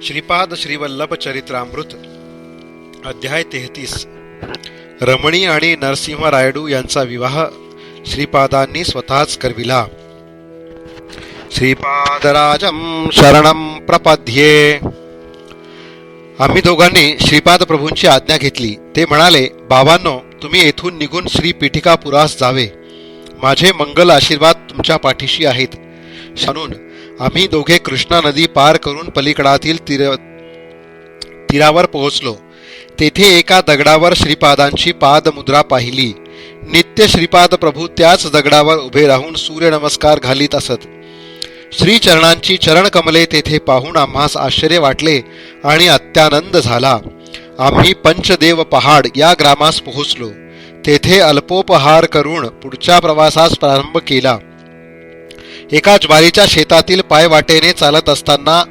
श्रीपाद श्रीवल्लभ चरित्रामृत अध्याय 33. रमणी आणि नरसिंह रायडू यांचा विवाह श्रीपादांनी स्वतःच करविला. श्रीपादराजं शरणं प्रपद्ये. आम्ही दोघांनी श्रीपाद प्रभूंची आज्ञा घेतली. ते म्हणाले, बाबांनो, तुम्ही येथून निघून श्री पीठिकापुरास जावे. माझे मंगल आशीर्वाद तुमच्या पाठीशी आहेत. शानून आम्ही दोघे कृष्णा नदी पार करून पलीकडातील तीरावर पोहोचलो. तेथे एका दगडावर श्रीपादांची पादमुद्रा पाहिली. नित्य श्रीपाद प्रभू त्याच दगडावर उभे राहून सूर्य नमस्कार घालीत असत. श्रीचरणांची चरणकमले तेथे पाहून आम्हास आश्चर्य वाटले आणि अत्यानंद झाला. आम्ही पंचदेव पहाड या ग्रामास पोहोचलो. तेथे अल्पोपहार करून पुढच्या प्रवासास प्रारंभ केला. एका ज्वारीच्या शेतातील पायवाटेने चालत असताना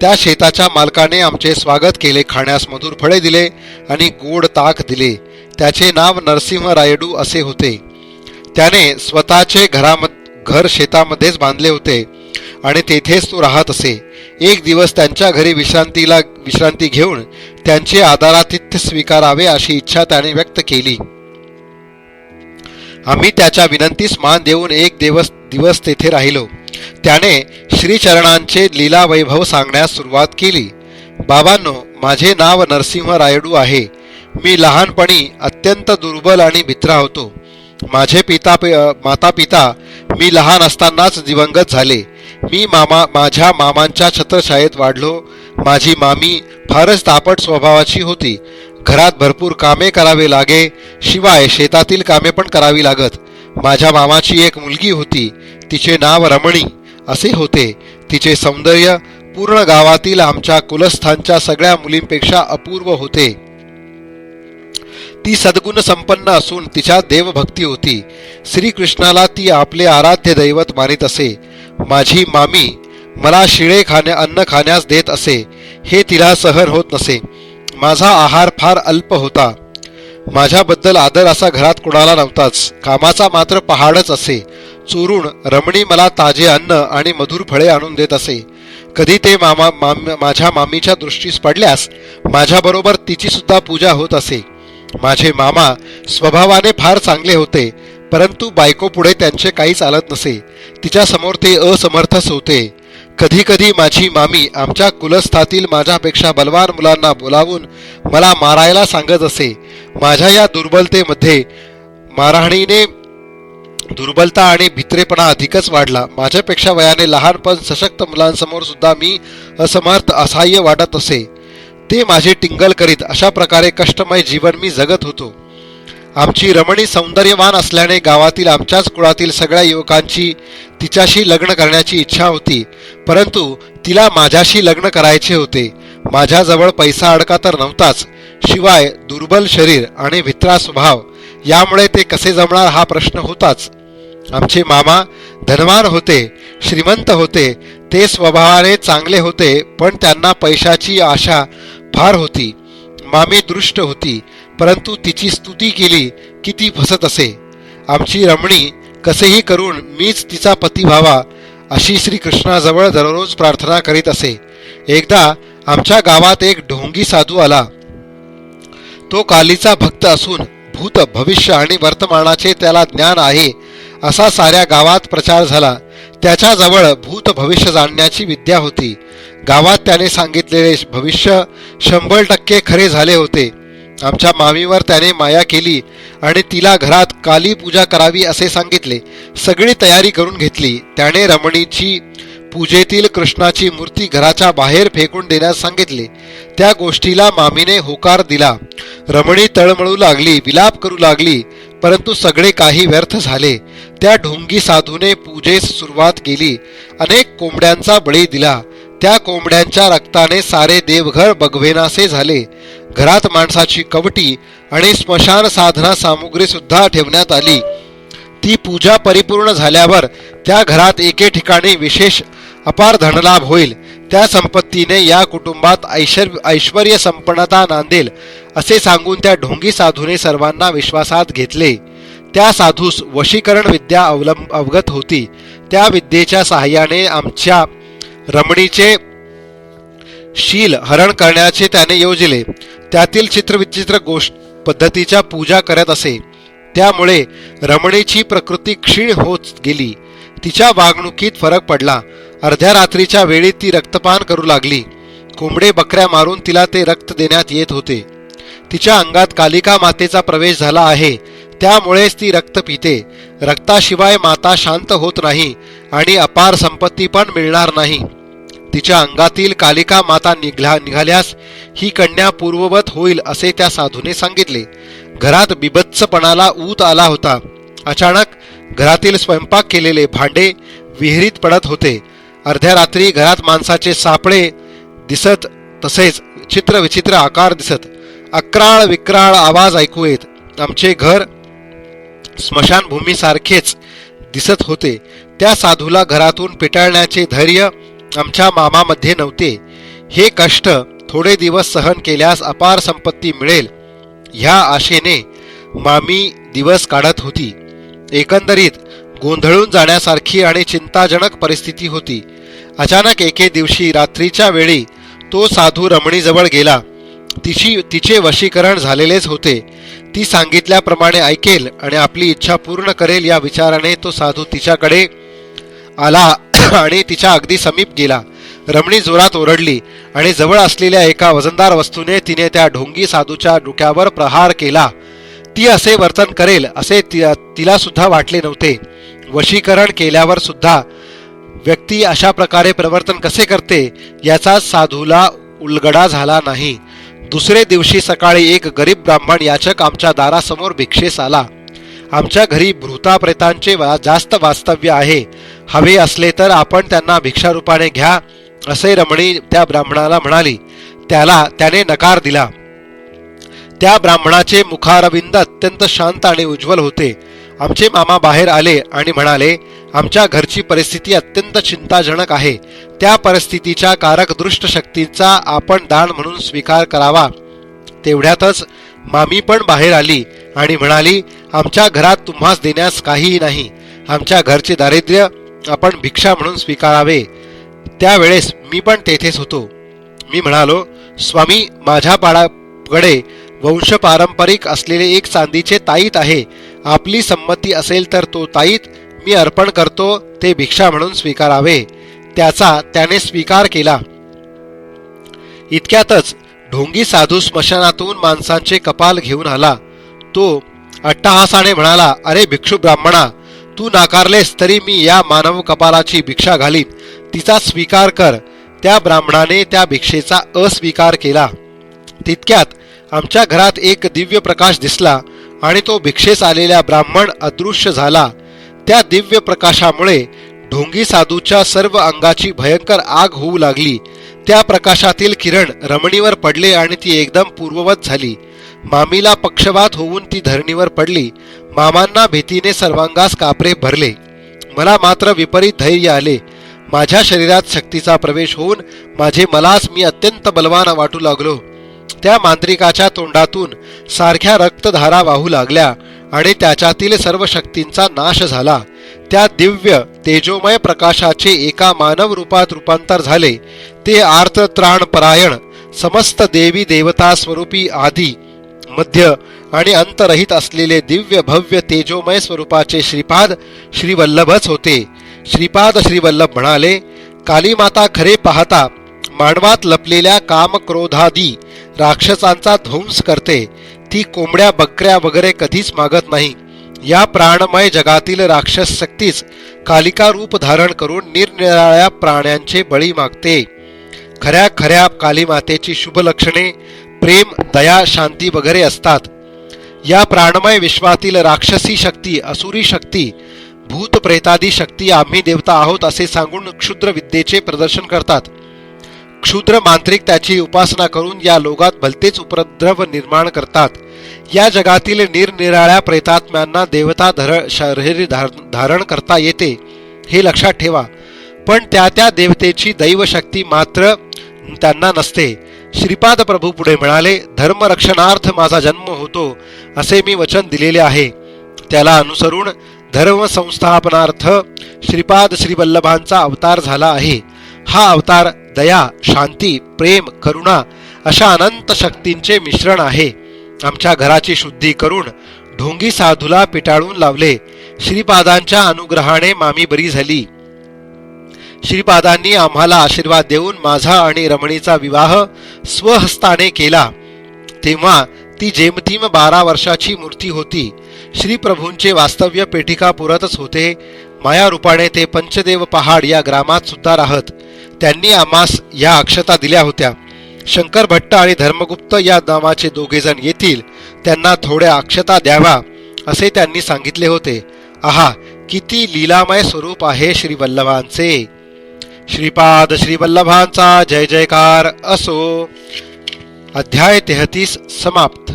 त्या शेताच्या मालकाने आमचे स्वागत केले. खाण्यास मधुर फळे दिले आणि गोड ताक दिले. त्याचे नाव नरसिंह रायडू असे होते. त्याने स्वतःचे घर शेतामध्येच बांधले होते आणि तेथेच तो राहत असे. एक दिवस त्यांच्या घरी विश्रांती घेऊन त्यांचे आदरातिथ्य स्वीकारावे अशी इच्छा त्याने व्यक्त केली. आम्ही त्याच्या विनंतीस मान देऊन एक दिवस तेथे राहिलो. त्याने श्रीचरणांचे लीला वैभव सांगण्यास सुरुवात केली. बाबांनो, माझे नाव नरसिंह रायडू आहे. मी लहानपणी अत्यंत दुर्बल आणि भित्रा होतो. माझे माता पिता मी लहान असतानाच दिवंगत झाले. मी माझ्या मामांच्या छत्रछायेत वाढलो. माझी मामी फारच तापट स्वभावाची होती. घरात भरपूर कामे करावे लागे, शिवाय शेतातील कामे पण करावी लागत. माझ्या मामाची एक मुलगी होती. तिचे नाव रमणी असे होते. तिचे सौंदर्य पूर्ण गावातील आमच्या कुलस्थांच्या सगळ्या मुलींपेक्षा अपूर्व होते. ती सद्गुण संपन्न असून तिच्यात देवभक्ती होती. श्रीकृष्णाला ती आपले आराध्य दैवत मानित असे. माझी मामी मला शिळे अन्न खाण्यास देत असे. हे तिला सहन होत नसे. माझा आहार फार अल्प होता. माझ्याबद्दल आदर असा घरात कुणाला नव्हताच. कामाचा मात्र पहाडच असे. चोरून रमणी मला ताजे अन्न आणि मधुर फळे आणून देत असे. कधी ते माझ्या मामीच्या दृष्टीस पडल्यास माझ्याबरोबर तिची सुद्धा पूजा होत असे. माझे मामा स्वभावाने फार चांगले होते, परंतु बायको पुढे त्यांचे काही चालत नसे. तिच्या समोर ते असमर्थच होते. कधी कधी माझी मामी आमच्या कुलस्थातील माझ्यापेक्षा बलवान मुलांना बोलावून मला मारायला सांगत असे. माझ्या या दुर्बलतेमध्ये मारहाणीने दुर्बलता आणि भित्रेपणा अधिकच वाढला. माझ्यापेक्षा वयाने लहान पण सशक्त मुलांसमोर सुद्धा मी असमर्थ असहाय्य वाटत असे. ते माझे टिंगल करीत. अशा प्रकारे कष्टमय जीवन मी जगत होतो. आमची रमणी सौंदर्यवान असल्याने गावातील आमच्याच कुळातील सगळ्या युवकांची तिच्याशी लग्न करण्याची इच्छा होती, परंतु तिला माझ्याशी लग्न करायचे होते. माझ्याजवळ पैसा अडका तर नव्हताच, शिवाय दुर्बल शरीर आणि भित्रा स्वभाव, यामुळे ते कसे जमणार हा प्रश्न होताच. आमचे मामा धनवान होते, श्रीमंत होते. ते स्वभावाने चांगले होते, पण त्यांना पैशाची आशा फार होती. मामी दृष्ट होती, परंतु तिची स्तुती केली की ती फसत असे. आमची रमणी कसेही करून मीच तिचा पती व्हावा अशी श्रीकृष्णाजवळ दररोज प्रार्थना करीत असे. एकदा आमच्या गावात एक ढोंगी साधू आला. तो कालीचा भक्त असून भूत, भविष्य आणि वर्तमानाचे त्याला ज्ञान आहे असा साऱ्या गावात प्रचार झाला. त्याच्याजवळ भूत भविष्य जाणण्याची विद्या होती. गावात त्याने सांगितलेले भविष्य 100% खरे झाले होते. आमच्या मामीवर त्याने माया केली आणि तिला घरात काली पूजा करावी असे सांगितले. सगळी तयारी करून घेतली. त्याने रमणीची पूजेतील कृष्णाची मूर्ती घराच्या बाहेर फेकून देण्यास सांगितले. त्या गोष्टीला मामीने होकार दिला. रमणी तळमळू लागली, विलाप करू लागली, परंतु सगळे काही व्यर्थ झाले. त्या ढोंगी साधूने पूजेस सुरुवात केली. अनेक कोंबड्यांचा बळी दिला. त्या कोंबड्यांच्या रक्ताने सारे देवघर बघवेनासे झाले. घरात माणसाची कवटी आणि स्मशान साधना सामुग्री सुद्धा ठेवण्यात आली. ती पूजा परिपूर्ण झाल्यावर त्या घरात एके ठिकाणी विशेष अपार धनलाभ होईल. त्या संपत्तीने या कुटुंबात ऐश्वर्य संपन्नता नांदेल असे सांगून त्या ढोंगी साधूने सर्वांना विश्वासात घेतले. त्या साधूस वशीकरण विद्या अवगत होती. त्या विद्येच्या सहाय्याने आमच्या रमणीचे शील हरण करण्याचे त्याने योजिले. त्यातील चित्रविचित्र गोष्ट पद्धतीच्या पूजा करत असे. त्यामुळे रमणीची प्रकृती क्षीण होत गेली. तिच्या वागणुकीत फरक पडला. अर्ध्या रात्रीच्या वेळी ती रक्तपान करू लागली. कोंबडे बकऱ्या मारून तिला ते रक्त देण्यात येत होते. तिच्या अंगात कालिका मातेचा प्रवेश झाला आहे, त्यामुळेच ती रक्त पिते. रक्ताशिवाय माता शांत होत नाही आणि अपार संपत्ती पण मिळणार नाही. तिच्या अंगातील कालिका माता निघाल्यास ही कन्या पूर्ववत होईल असे त्या साधूने सांगितले. घरात बिभत्सपणाला ऊत आला होता. अचानक घरातील स्वयंपाक केलेले भांडे विहिरीत पडत होते. अर्ध्या रात्री घरात माणसाचे सापळे दिसत, तसेच चित्रविचित्र आकार दिसत. अक्राळ विक्राळ आवाज ऐकू येत. आमचे घर स्मशानभूमीसारखेच दिसत होते. त्या साधूला घरातून पिटाळण्याचे धैर्य आमच्या मामामध्ये नव्हते. हे कष्ट थोडे दिवस सहन केल्यास अपार संपत्ती मिळेल ह्या आशेने मामी दिवस काढत होती. एकंदरीत गोंधळून जाण्यासारखी आणि चिंताजनक परिस्थिती होती. अचानक एके दिवशी रात्रीच्या वेळी तो साधू रमणीजवळ गेला. तिचे वशीकरण झालेलेच होते. ती सांगितल्याप्रमाणे ऐकेल आणि आपली इच्छा पूर्ण करेल या विचाराने तो साधू तिच्याकडे आला आणि तिच्या अगदी समीप गेला. रमणी जोरात ओरडली आणि जवळ असलेल्या एका वजनदार वस्तूने तिने त्या ढोंगी साधूच्या डोक्यावर प्रहार केला. ती असे वर्तन करेल असे तिला सुद्धा वाटले नव्हते. वशीकरण केल्यावर सुद्धा व्यक्ती अशा प्रकारे प्रवर्तन कसे करते याचा साधूला उलगडा झाला नाही. दुसरे दिवशी सकाळी एक गरीब ब्राह्मण याचक आमच्या दारासमोर भिक्षेस आला. आमच्या घरी भूताप्रेतांचे जास्त वास्तव्य आहे. हवे असले तर आपण त्यांना भिक्षारूपाने घ्या असे रमणी त्या ब्राह्मणाला म्हणाली. त्याने नकार दिला. त्या ब्राह्मणाचे मुखारविंद अत्यंत शांत आणि उज्ज्वल होते. आमचे मामा बाहेर आले आणि म्हणाले, आमच्या घरची परिस्थिती अत्यंत चिंताजनक आहे. त्या परिस्थितीच्या कारक दृष्ट शक्तीचा आपण दान म्हणून स्वीकार करावा. तेवढ्यातच मामी पण बाहेर आली आणि म्हणाली, आमच्या घरात तुम्हास देण्यास काहीही नाही. आमच्या घरचे दारिद्र्य आपण भिक्षा म्हणून स्वीकारावे. त्यावेळेस मी पण तेथेच होतो. मी म्हणालो, स्वामी, माझ्या पाडाकडे वंशपारंपरिक असलेले एक चांदीचे ताईत आहे. आपली संमती असेल तर तो ताईत मी अर्पण करतो, ते भिक्षा म्हणून स्वीकारावे. त्याने स्वीकार केला. इतक्यातच ढोंगी साधू स्मशानातून माणसांचे कपाल घेऊन आला. तो अट्टहासाने म्हणाला, अरे भिक्षू ब्राह्मणा, तू नाकारलेस तरी मी या मानव कपालाची भिक्षा घालीन. तिचा स्वीकार कर. त्या ब्राह्मणाने त्या भिक्षेचा अस्वीकार केला. तितक्यात आमच्या घरात एक दिव्य प्रकाश दिसला आणि तो भिक्षेस आलेला ब्राह्मण अदृश्य झाला. त्या दिव्य प्रकाशामुळे ढोंगी साधूच्या सर्व अंगाची भयंकर आग होऊ लागली. त्या प्रकाशातील किरण रमणीवर पडले आणि ती एकदम पूर्ववत झाली. मामीला पक्षवात होऊन ती धरणीवर पडली. मामांना भीतीने सर्वांगास कापरे भरले. मला मात्र विपरीत धैर्य आले. माझ्या शरीरात शक्तीचा प्रवेश होऊन मलाच मी अत्यंत बलवान वाटू लागलो. त्या मांत्रिकाच्या तोंडातून सारख्या रक्तधारा वाहू लागल्या आणि त्याच्यातील सर्व शक्तींचा नाश झाला. त्या दिव्य तेजोमय प्रकाशाचे एका मानव रूपात रूपांतर झाले. ते आर्तत्राण परायण समस्त देवी देवता स्वरूपी आदी मध्य आणि अंतरहित असलेले दिव्य भव्य तेजोमय स्वरूपाचे श्रीपाद श्रीवल्लभच होते. श्रीपाद श्रीवल्लभ म्हणाले, कालीमाता खरे पाहता मानवात लपलेल्या कामक्रोधादी राक्षसांचा ध्वंस करते. ती कोंबड्या बकऱ्या वगैरे कधीच मागत नाही. या प्राणमय जगातील राक्षस शक्तीच कालिका रूप धारण करून निरनिराळ्या प्राण्यांचे बळी मागते. खऱ्या खऱ्या कालीमातेची शुभ लक्षणे प्रेम, दया, शांती वगैरे असतात. या प्राणमय विश्वातील राक्षसी शक्ती, असुरी शक्ती, भूत प्रेतादी शक्ती आम्ही देवता आहोत असे सांगून क्षुद्र विद्येचे प्रदर्शन करतात. क्षुद्र मांत्रिक त्याची उपासना करून या लोकात भलतेच उपद्रव निर्माण करतात. या जगातील निरनिराळ्या प्रेतात्म्यांना देवता शरीर धारण करता येते हे लक्षात ठेवा. पण त्या देवतेची दैवशक्ती मात्र त्यांना नसते. श्रीपाद प्रभू पुढे म्हणाले, धर्मरक्षणार्थ माझा जन्म होतो असे मी वचन दिलेले आहे. त्याला अनुसरून धर्म संस्थापनार्थ श्रीपाद श्रीवल्लभांचा अवतार झाला आहे. हा अवतार दया, शांती, प्रेम, करुणा अशा अनंत शक्तींचे मिश्रण आहे. आमच्या घराची शुद्धी करून ढोंगी साधूला पिटाळून लावले. श्रीपादांच्या अनुग्रहाने मामी बरी झाली. श्रीपादांनी आम्हाला आशीर्वाद देऊन माझा आणि रमणीचा विवाह स्वहस्ताने केला. तेव्हा ती जेमतीम 12 वर्षाची मूर्ती होती. श्रीप्रभूंचे वास्तव्य पेटिका पुरतच होते. माया रूपाने ते पंचदेव पहाड या ग्रामात सुद्धा राहत. त्यांनी आम्हास या अक्षता दिल्या होत्या. शंकर भट्ट आणि धर्मगुप्त या नावाचे दोघेजण येतील, त्यांना थोड्या अक्षता द्यावा असे त्यांनी सांगितले होते. आहा, किती लीलामय स्वरूप आहे श्रीवल्लभांचे. श्रीपाद श्रीवल्लभांचा जय जयकार असो. अध्याय 33 समाप्त.